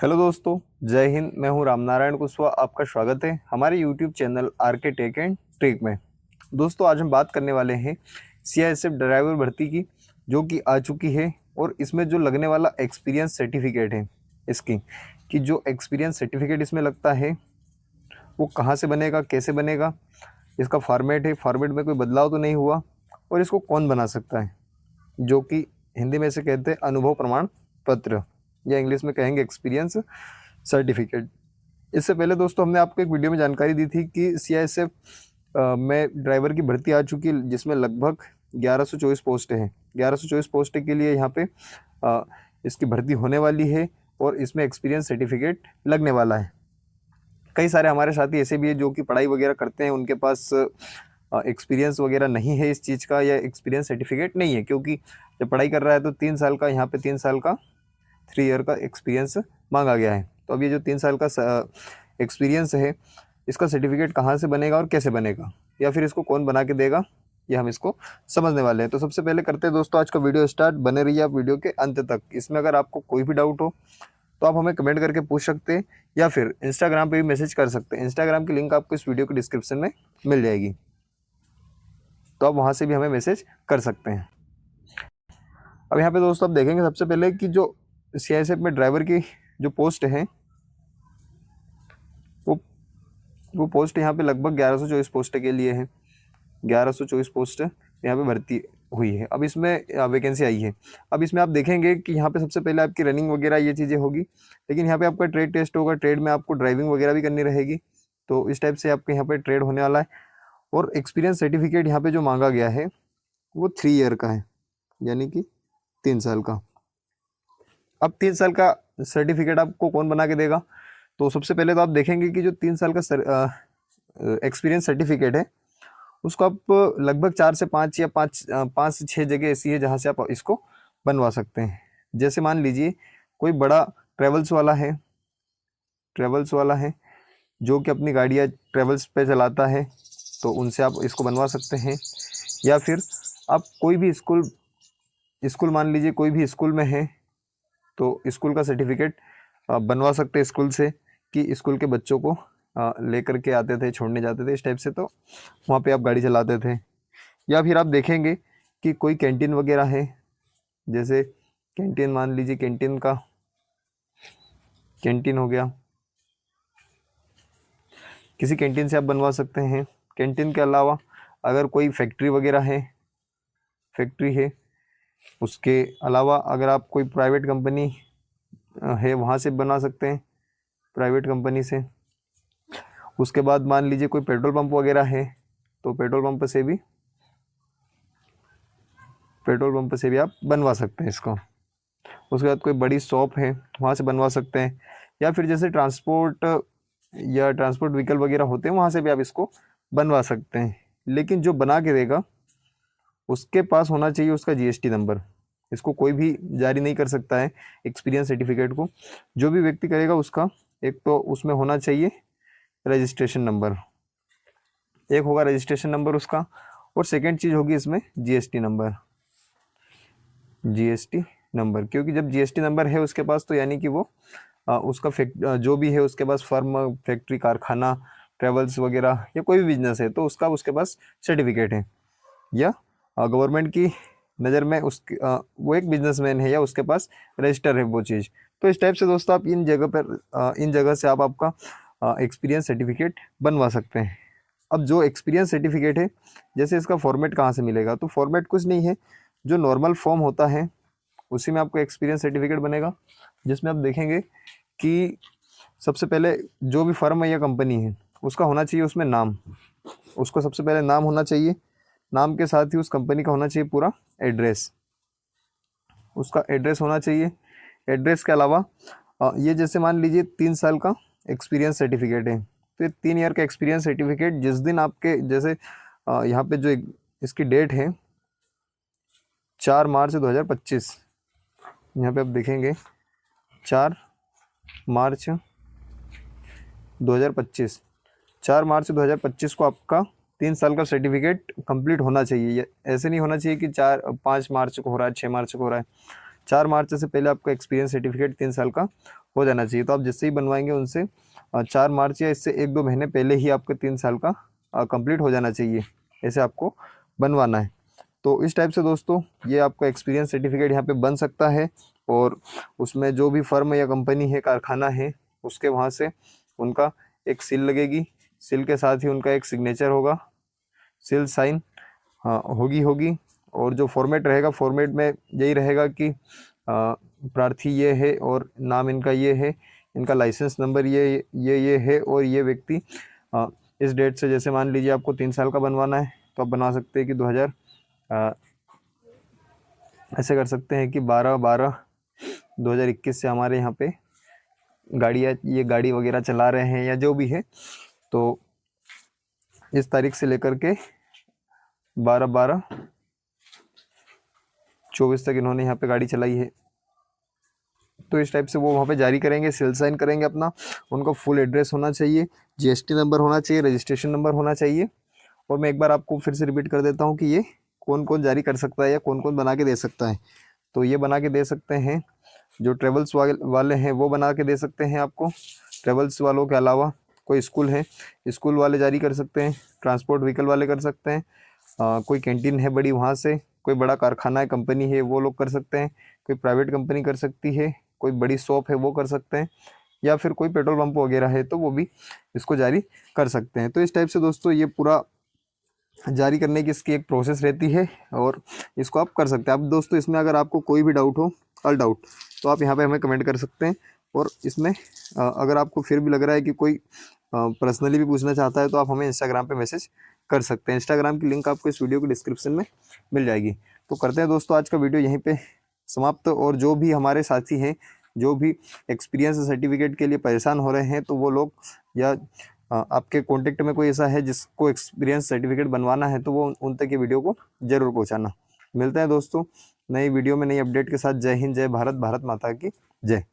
Hello दोस्तों, जय हिंद। मैं हूं रामनारायण कुशवाहा। आपका स्वागत है हमारे YouTube channel RK tech and trick में। दोस्तों, आज हम बात करने वाले हैं सीआईएसएफ ड्राइवर भर्ती की, जो कि आ चुकी है। और इसमें जो लगने वाला एक्सपीरियंस सर्टिफिकेट है इसकी, कि जो एक्सपीरियंस सर्टिफिकेट इसमें लगता है वो कहाँ से बनेगा, कैसे बनेगा, इसका फॉर्मेट है, फॉर्मेट में कोई बदलाव तो नहीं हुआ, और इसको कौन बना सकता है, जो कि हिंदी में से कहते हैं अनुभव प्रमाण पत्र, या इंग्लिश में कहेंगे एक्सपीरियंस सर्टिफिकेट। इससे पहले दोस्तों हमने आपको एक वीडियो में जानकारी दी थी कि सीआईएसएफ में ड्राइवर की भर्ती आ चुकी है, जिसमें लगभग 1124 पोस्ट हैं। 1124 पोस्ट के लिए यहाँ पे इसकी भर्ती होने वाली है, और इसमें एक्सपीरियंस सर्टिफिकेट लगने वाला है। कई सारे हमारे साथी ऐसे भी हैं जो कि पढ़ाई वगैरह करते हैं, उनके पास एक्सपीरियंस वगैरह नहीं है इस चीज़ का, या एक्सपीरियंस सर्टिफिकेट नहीं है, क्योंकि जब पढ़ाई कर रहा है तो 3 साल का, यहाँ पे 3 साल का 3 ईयर का एक्सपीरियंस मांगा गया है। तो अब ये जो 3 साल का एक्सपीरियंस है, इसका सर्टिफिकेट कहाँ से बनेगा और कैसे बनेगा, या फिर इसको कौन बना के देगा, ये हम इसको समझने वाले हैं। तो सबसे पहले करते हैं दोस्तों आज का वीडियो स्टार्ट। बने रहिए आप वीडियो के अंत तक। इसमें अगर आपको कोई भी डाउट हो तो आप हमें कमेंट करके पूछ सकते हैं, या फिर इंस्टाग्राम पे भी मैसेज कर सकते हैं। इंस्टाग्राम की लिंक आपको इस वीडियो के डिस्क्रिप्शन में मिल जाएगी, तो आप वहाँ से भी हमें मैसेज कर सकते हैं। अब यहाँ पे दोस्तों आप देखेंगे सबसे पहले कि जो सीआईएसएफ में ड्राइवर की जो पोस्ट है, वो पोस्ट यहाँ पे लगभग 1124 पोस्ट के लिए है। 1124 पोस्ट यहाँ पे भर्ती हुई है। अब इसमें वैकेंसी आई है। अब इसमें आप देखेंगे कि यहाँ पे सबसे पहले आपकी रनिंग वगैरह ये चीज़ें होगी, लेकिन यहाँ पे आपका ट्रेड टेस्ट होगा। ट्रेड में आपको ड्राइविंग वगैरह भी करनी रहेगी, तो इस टाइप से आपके यहाँ पे ट्रेड होने वाला है। और एक्सपीरियंस सर्टिफिकेट यहाँ पे जो मांगा गया है वो 3 ईयर का है, यानी कि 3 साल का। अब 3 साल का सर्टिफिकेट आपको कौन बना के देगा? तो सबसे पहले तो आप देखेंगे कि जो 3 साल का एक्सपीरियंस सर्टिफिकेट है, उसको आप लगभग 4 से 5 या 5 से 6 जगह ऐसी है जहाँ से आप इसको बनवा सकते हैं। जैसे मान लीजिए कोई बड़ा ट्रेवल्स वाला है जो कि अपनी गाड़ियाँ ट्रेवल्स पे चलाता है, तो उनसे आप इसको बनवा सकते हैं। या फिर आप कोई भी स्कूल मान लीजिए कोई भी स्कूल में है, तो स्कूल का सर्टिफिकेट बनवा सकते हैं स्कूल से, कि स्कूल के बच्चों को लेकर के आते थे, छोड़ने जाते थे, इस टाइप से, तो वहाँ पे आप गाड़ी चलाते थे। या फिर आप देखेंगे कि कोई कैंटीन वगैरह है, जैसे कैंटीन मान लीजिए कैंटीन हो गया, किसी कैंटीन से आप बनवा सकते हैं। कैंटीन के अलावा अगर कोई फैक्ट्री है, उसके अलावा अगर आप कोई प्राइवेट कंपनी है वहाँ से बना सकते हैं, प्राइवेट कंपनी से। उसके बाद मान लीजिए कोई पेट्रोल पंप वगैरह है, तो पेट्रोल पंप से भी आप बनवा सकते हैं इसको। उसके बाद कोई बड़ी शॉप है, वहाँ से बनवा सकते हैं। या फिर जैसे ट्रांसपोर्ट व्हीकल वगैरह होते हैं, वहाँ से भी आप इसको बनवा सकते हैं। लेकिन जो बना के देगा उसके पास होना चाहिए उसका जीएसटी नंबर। इसको कोई भी जारी नहीं कर सकता है एक्सपीरियंस सर्टिफिकेट को। जो भी व्यक्ति करेगा उसका एक तो उसमें होना चाहिए रजिस्ट्रेशन नंबर, एक होगा रजिस्ट्रेशन नंबर उसका, और सेकंड चीज़ होगी इसमें जीएसटी नंबर। क्योंकि जब जीएसटी नंबर है उसके पास, तो यानी कि वो उसका जो भी है उसके पास फर्म, फैक्ट्री, कारखाना, ट्रेवल्स वगैरह या कोई भी बिजनेस है, तो उसका उसके पास सर्टिफिकेट है, या गवर्नमेंट की नज़र में वो एक बिजनेसमैन है, या उसके पास रजिस्टर है वो चीज़। तो इस टाइप से दोस्तों आप इन जगह से आप आपका एक्सपीरियंस सर्टिफिकेट बनवा सकते हैं। अब जो एक्सपीरियंस सर्टिफिकेट है, जैसे इसका फॉर्मेट कहाँ से मिलेगा, तो फॉर्मेट कुछ नहीं है, जो नॉर्मल फॉर्म होता है उसी में आपको एक्सपीरियंस सर्टिफिकेट बनेगा। जिसमें आप देखेंगे कि सबसे पहले जो भी फर्म है या कंपनी है उसका होना चाहिए उसमें नाम। उसको सबसे पहले नाम होना चाहिए, नाम के साथ ही उस कंपनी का होना चाहिए पूरा एड्रेस, उसका एड्रेस होना चाहिए। एड्रेस के अलावा ये जैसे मान लीजिए 3 साल का एक्सपीरियंस सर्टिफिकेट है, तो ये 3 ईयर का एक्सपीरियंस सर्टिफिकेट जिस दिन आपके, जैसे यहाँ पे जो इसकी डेट है 4 मार्च 2025, यहाँ पे आप देखेंगे 4 मार्च 2025, 4 मार्च 2025 को आपका 3 साल का सर्टिफिकेट कंप्लीट होना चाहिए। ऐसे नहीं होना चाहिए कि 5 मार्च को हो रहा है, 6 मार्च को हो रहा है। 4 मार्च से पहले आपका एक्सपीरियंस सर्टिफिकेट 3 साल का हो जाना चाहिए। तो आप जिससे ही बनवाएंगे उनसे 4 मार्च या इससे 1-2 महीने पहले ही आपका 3 साल का कंप्लीट हो जाना चाहिए, ऐसे आपको बनवाना है। तो इस टाइप से दोस्तों ये आपका एक्सपीरियंस सर्टिफिकेट यहाँ पे बन सकता है, और उसमें जो भी फर्म या कंपनी है, कारखाना है, उसके वहाँ से उनका एक सील लगेगी, सील के साथ ही उनका एक सिग्नेचर होगा, सील साइन हाँ होगी। और जो फॉर्मेट रहेगा, फॉर्मेट में यही रहेगा कि प्रार्थी ये है और नाम इनका ये है, इनका लाइसेंस नंबर ये है, और ये व्यक्ति इस डेट से, जैसे मान लीजिए आपको 3 साल का बनवाना है तो आप बना सकते हैं कि 2000 ऐसे कर सकते हैं कि 12/12/2021 से हमारे यहाँ पे ये गाड़ी वगैरह चला रहे हैं या जो भी है, तो इस तारीख से लेकर के 12/12/24 तक इन्होंने यहाँ पे गाड़ी चलाई है। तो इस टाइप से वो वहाँ पे जारी करेंगे, सील साइन करेंगे अपना। उनका फुल एड्रेस होना चाहिए, जीएसटी नंबर होना चाहिए, रजिस्ट्रेशन नंबर होना चाहिए। और मैं एक बार आपको फिर से रिपीट कर देता हूँ कि ये कौन कौन जारी कर सकता है या कौन कौन बना के दे सकता है। तो ये बना के दे सकते हैं जो ट्रेवल्स वाले हैं, वो बना के दे सकते हैं आपको। ट्रेवल्स वालों के अलावा कोई स्कूल है, स्कूल वाले जारी कर सकते हैं, ट्रांसपोर्ट व्हीकल वाले कर सकते हैं, कोई कैंटीन है बड़ी वहाँ से, कोई बड़ा कारखाना है, कंपनी है, वो लोग कर सकते हैं, कोई प्राइवेट कंपनी कर सकती है, कोई बड़ी शॉप है वो कर सकते हैं, या फिर कोई पेट्रोल पंप वगैरह है तो वो भी इसको जारी कर सकते हैं। तो इस टाइप से दोस्तों ये पूरा जारी करने की इसकी एक प्रोसेस रहती है, और इसको आप कर सकते हैं। अब दोस्तों इसमें अगर आपको कोई भी डाउट हो, ऑल डाउट, तो आप यहाँ पे हमें कमेंट कर सकते हैं। और इसमें अगर आपको फिर भी लग रहा है कि कोई पर्सनली भी पूछना चाहता है तो आप हमें इंस्टाग्राम पे मैसेज कर सकते हैं। इंस्टाग्राम की लिंक आपको इस वीडियो के डिस्क्रिप्शन में मिल जाएगी। तो करते हैं दोस्तों आज का वीडियो यहीं पे समाप्त। और जो भी हमारे साथी हैं, जो भी एक्सपीरियंस सर्टिफिकेट के लिए परेशान हो रहे हैं, तो वो लोग, या आपके कॉन्टेक्ट में कोई ऐसा है जिसको एक्सपीरियंस सर्टिफिकेट बनवाना है, तो वो उन तक ये वीडियो को ज़रूर पहुंचाना। मिलते हैं दोस्तों नई वीडियो में नई अपडेट के साथ। जय हिंद, जय भारत, भारत माता की जय।